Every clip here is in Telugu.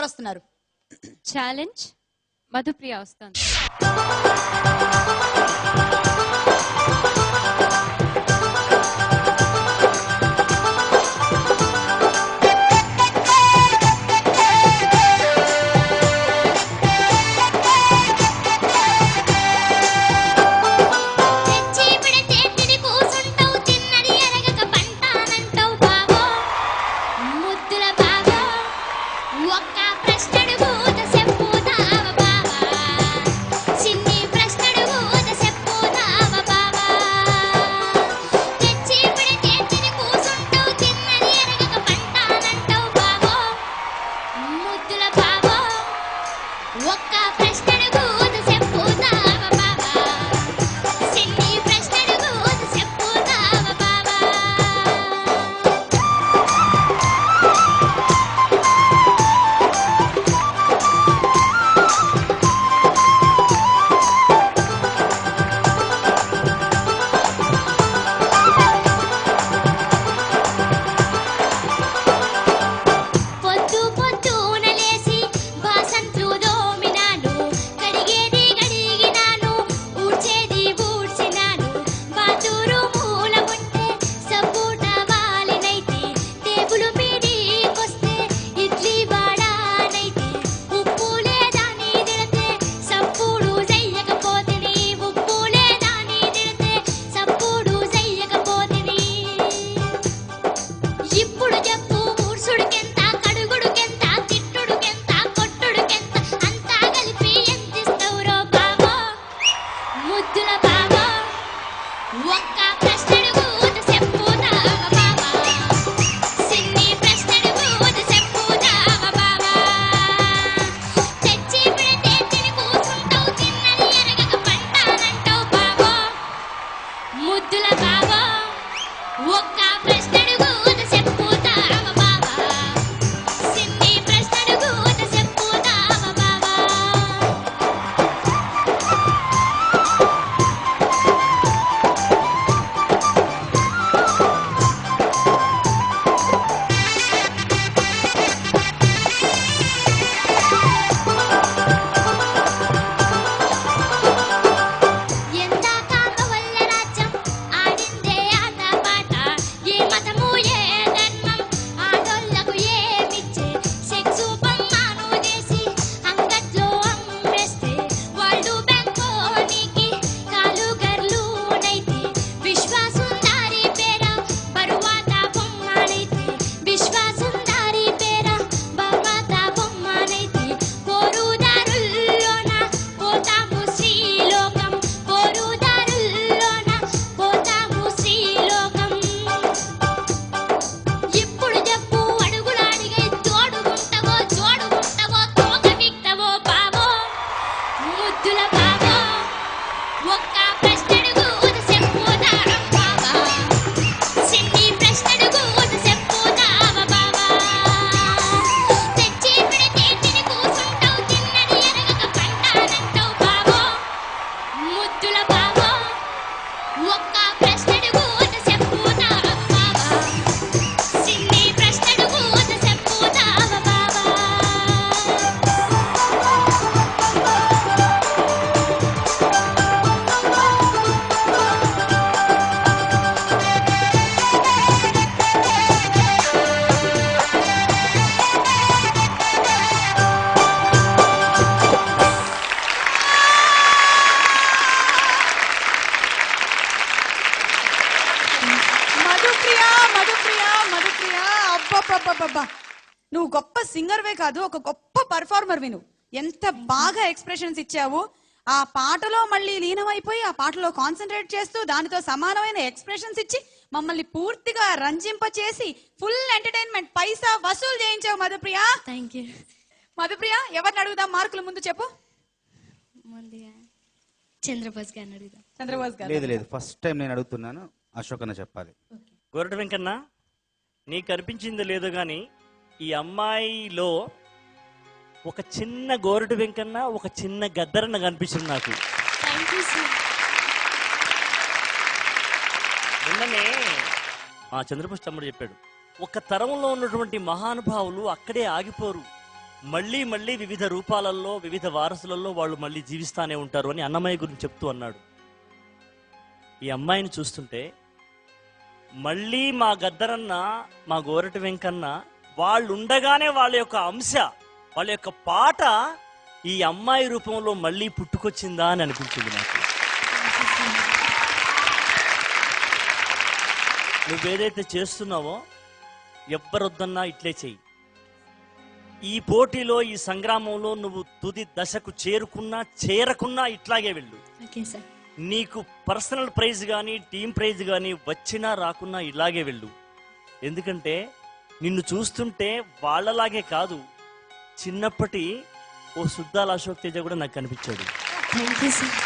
వస్తున్నారు? ఛాలెంజ్ మధుప్రియ వస్తుంది. నువ్వు గొప్ప సింగర్వే కాదు, ఒక గొప్ప పర్ఫార్మర్ విను. ఎంత బాగా ఎక్స్ప్రెషన్స్ ఇచ్చావు. ఆ పాటలో మళ్ళీ లీనమైపోయి ఆ పాటలో కాన్సన్ట్రేట్ చేస్తూ దానితో సమానమైన ఎక్స్ప్రెషన్స్ ఇచ్చి మమ్మల్ని పూర్తిగా రంజింప చేసి ఫుల్ ఎంటర్టైన్మెంట్ పైసా వసూలు చేయించావు మధుప్రియ. Thank you. మధుప్రియ, ఎవరిని అడుగుదాం మార్కులు ముందు చెప్పు. ముందుగా చంద్రబోస్ గారిని అడుగుదాం. చంద్రబోస్ గారు. లేదు లేదు, ఫస్ట్ టైం నేను అడుగుతున్నాను. అశోక్ అన్న చెప్పాలి. గోరటి వెంకన్న, నీకు అనిపించిందో లేదో గాని ఈ అమ్మాయిలో ఒక చిన్న గోరటి వెంకన్న, ఒక చిన్న గద్దరన్న కనిపిస్తుంది నాకు. నిన్ననే చంద్రబోస్ తమ్ముడు చెప్పాడు, ఒక తరంలో ఉన్నటువంటి మహానుభావులు అక్కడే ఆగిపోరు, మళ్ళీ మళ్ళీ వివిధ రూపాలలో వివిధ వారసులలో వాళ్ళు మళ్ళీ జీవిస్తానే ఉంటారు అని అన్నమయ్య గురించి చెప్తూ అన్నాడు. ఈ అమ్మాయిని చూస్తుంటే మళ్ళీ మా గద్దరన్న, మా గోరటి వెంకన్న వాళ్ళు ఉండగానే వాళ్ళ యొక్క అంశ, వాళ్ళ యొక్క పాట ఈ అమ్మాయి రూపంలో మళ్ళీ పుట్టుకొచ్చిందా అని అనిపించింది నాకు. నువ్వేదైతే చేస్తున్నావో ఎవ్వరొద్దన్నా ఇట్లే చెయ్యి. ఈ పోటీలో, ఈ సంగ్రామంలో నువ్వు తుది దశకు చేరుకున్నా చేరకున్నా ఇట్లాగే వెళ్ళు. Okay sir. నీకు పర్సనల్ ప్రైజ్ కానీ టీం ప్రైజ్ కానీ వచ్చినా రాకున్నా ఇలాగే వెళ్ళు. ఎందుకంటే నిన్ను చూస్తుంటే వాళ్ళలాగే కాదు, చిన్నప్పటి ఓ సుద్దాల అశోక్ తేజ కూడా నాకు కనిపించాడు. Thank you sir.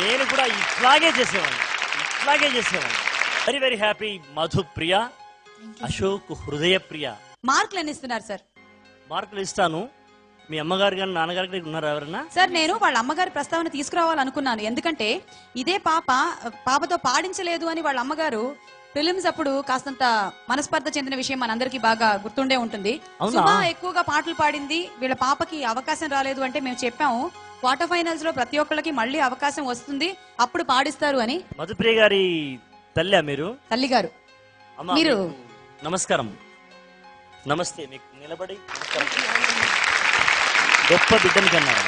నేను కూడా ఇట్లాగే చేసేవాడిని. Very very happy. Madhupriya, Ashok Hrudayapriya. మార్కులు ఎన్ని ఇస్తున్నారు సార్? మార్కులు ఇస్తాను. మీ అమ్మగారు కానీ నాన్నగారు కానీ ఉన్నారా ఎవరన్నా? సార్ నేను వాళ్ళ అమ్మగారి ప్రస్తావన తీసుకురావాలనుకున్నాను. ఎందుకంటే ఇదే పాపతో పాడించలేదు అని వాళ్ళ అమ్మగారు ఫిలిమ్స్ అప్పుడు కాస్తంత మనస్పర్ధ చెందిన విషయం మనందరికీ బాగా గుర్తుండే ఉంటుంది. అవునా? సుమా ఎక్కువగా పాటలు పాడింది, వీళ్ళ పాపకి అవకాశం రాలేదు అంటే మేము చెప్పాము క్వార్టర్ ఫైనల్స్ లో ప్రతి ఒక్కళ్ళకి మళ్ళీ అవకాశం వస్తుంది, అప్పుడు పాడిస్తారు అని. మధుప్రియ గారి తల్లి మీరు? తల్లి గారు అమ్మా, మీరు మీకు నమస్కారం. నమస్తే. మీకు నిలబడి గొప్ప బిడ్డని కన్నారు.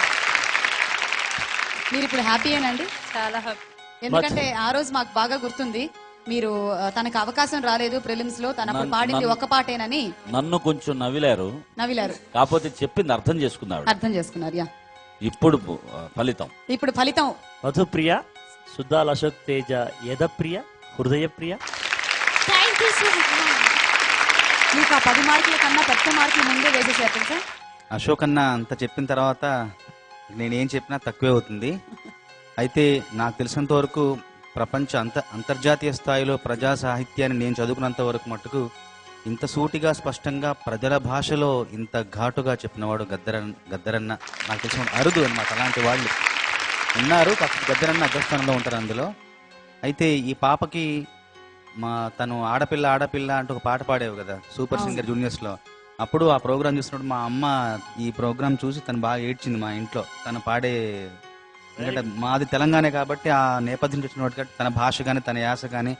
మీరు ఇప్పుడు హ్యాపీయేనండి? చాలా హ్యాపీ. ఎందుకంటే ఆ రోజు మాకు బాగా గుర్తుంది, మీరు తనకు అవకాశం రాలేదు ప్రిలిమ్స్ లో, తనప్పుడు పాడింది ఒక్క పాటేనని నన్ను కొంచెం నవ్విలారు. కాకపోతే చెప్పింది అర్థం చేసుకున్నారు. యా, ఇప్పుడు ఫలితం. ఇప్పుడు ఫలితం. Madhupriya, Suddala Ashok Teja Yadapriya, Hrudayapriya. Thank you sir. మీకు ఆ 10 మార్కుల కన్నా పెద్ద మార్కులు ముందే వేసేసారు తెలుసా? అశోక్ అన్న అంత చెప్పిన తర్వాత నేనేం చెప్పినా తక్కువే అవుతుంది. అయితే నాకు తెలిసినంత వరకు ప్రపంచ అంతర్జాతీయ స్థాయిలో ప్రజా సాహిత్యాన్ని నేను చదువుకున్నంత వరకు మట్టుకు ఇంత సూటిగా స్పష్టంగా ప్రజల భాషలో ఇంత ఘాటుగా చెప్పినవాడు గద్దరన్న నాకు తెలిసిన అరుదు అనమాట. అలాంటి వాళ్ళు ఉన్నారు, గద్దరన్న అగ్రస్థానంలో ఉంటారు అందులో. అయితే ఈ పాపకి తను ఆడపిల్ల అంటూ ఒక పాట పాడేవు కదా సూపర్ సింగర్ జూనియర్స్ లో. అప్పుడు ఆ ప్రోగ్రామ్ చూసినప్పుడు మా అమ్మ ఈ ప్రోగ్రామ్ చూసి తను బాగా ఏడ్చింది మా ఇంట్లో. తను పాడే, ఎందుకంటే మాది తెలంగాణ కాబట్టి ఆ నేపథ్యం వచ్చిన తన భాష కానీ తన యాస కానీ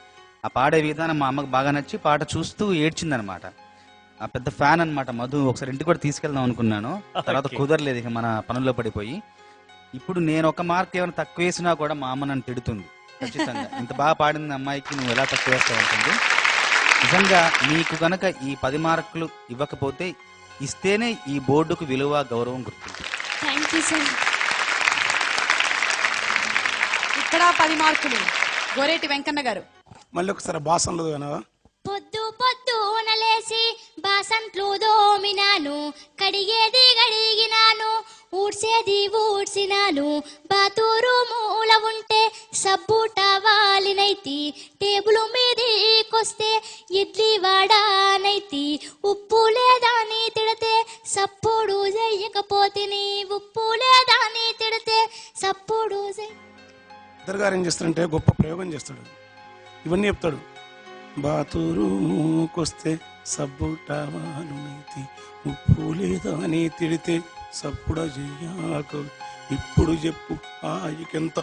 ఆ పాడే విధానం మా అమ్మకు బాగా నచ్చి పాట చూస్తూ ఏడ్చింది అనమాట. ఆ పెద్ద ఫ్యాన్ అనమాట మధు. ఒకసారి ఇంటికి కూడా తీసుకెళ్దాం అనుకున్నాను, తర్వాత కుదరలేదు ఇక మన పనుల్లో పడిపోయి. ఇప్పుడు నేను ఒక మార్క్ ఏమైనా తక్కువ వేసినా కూడా మా అమ్మ నన్ను తిడుతుంది ఖచ్చితంగా. ఇంత బాగా పాడింది అమ్మాయికి నువ్వు ఎలా తక్కువ వేస్తావు ఉంటుంది. నిజంగా నీకు గనక ఈ 10 మార్కులు ఇవ్వకపోతే ఇస్తేనే ఈ బోర్డుకు విలువ గౌరవం గుర్తుంది. Thank you sir. ఇక్కడ 10 మార్కులు గోరేటి వెంకన్న గారు. మళ్ళీ ఒకసారి బాసంలో వినవా? పొద్దున లేసి బాసంట్లు దోమినాను, కడిగేది గడిగినాను, ఊడ్సేది ఊడ్సినాను, బాతూరు మూల ఉంటే సబ్బుట వాలినైతి, టేబుల్ మీదకొస్తే ఇడ్లీ వాడానైతి, ఉప్పు లేదాని తిడితే సప్పుడు చెయ్యకపోతిని, ఉప్పు లేదాని తిడితే సప్పుడు ఇద్దరు గారు ఏం చేస్తాడంటే గొప్ప ప్రయోగం చేస్తాడు, ఇవన్నీ చెప్తాడు. బాతురూముకొస్తే సబ్బుటవాలునైతి, ఉప్పు లేదా అని తిడితే సప్పుడ చెయ్యాకు, ఇప్పుడు చెప్పు వాయికెంత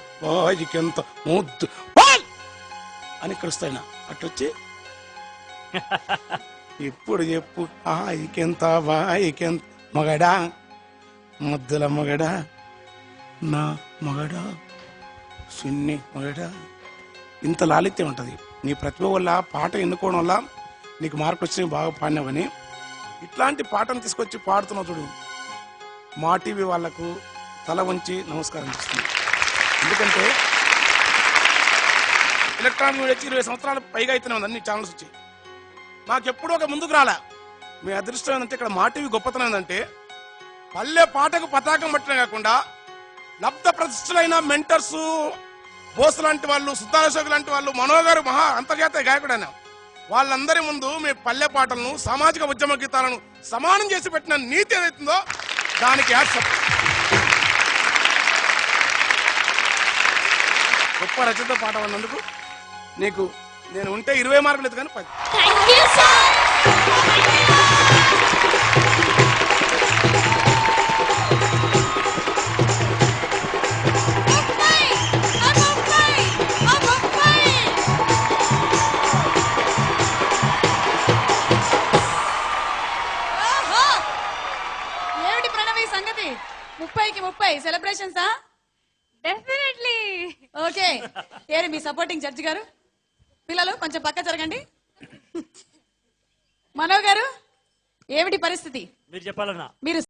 ముద్దు అని కలుస్తాయన. అట్లొచ్చి ఇప్పుడు చెప్పు వాయికెంత మగడా, ముద్దుల మగడా, నా మగడా, చిన్ని మగడా. ఇంత లాలిత్యం ఉంటుంది. నీ ప్రతిభ వల్ల పాట ఎన్నుకోవడం వల్ల నీకు మార్కులు వచ్చినాయి, బాగా పాడినావని. ఇట్లాంటి పాటను తీసుకొచ్చి పాడుతున్నావు చూడు, మా టీవీ వాళ్లకు తల వంచి నమస్కారం చేస్తుంది. ఎందుకంటే ఎలక్ట్రానిక్ మీడియా వచ్చి 20 సంవత్సరాలు పైగా అయితేనే ఉంది, అన్ని ఛానల్స్ వచ్చి. నాకెప్పుడూ ఒక ముందుకు రాలే. మీ అదృష్టం ఏంటంటే ఇక్కడ మా టీవీ గొప్పతనం ఏంటంటే పల్లె పాటకు పతాకం పట్టడం కాకుండా లబ్ధ ప్రతిష్ఠులైన మెంటర్స్, బోస్ లాంటి వాళ్ళు, సుద్దాలశోక్ లాంటి వాళ్ళు, మనోగారు మహా అంతర్జాతీయ గాయకుడు అయినా వాళ్ళందరి ముందు మీ పల్లె పాటలను, సామాజిక ఉద్యమ గీతాలను సమానం చేసి పెట్టిన నీతి ఏదైతుందో దానికి గొప్ప రచయిత పాట అన్నందుకు నీకు నేను ఉంటే 20 మార్కులు లేదు కానీ 10. ప్రణవి సంగతి 30కి 30 సెలబ్రేషన్సా? డెఫినెట్లీ. ఓకే. ఏరి మీ సపోర్టింగ్ జడ్జి గారు, పిల్లలు కొంచెం పక్క జరగండి. మనో గారు, ఏమిటి పరిస్థితి? మీరు చెప్పాలన్నా మీరు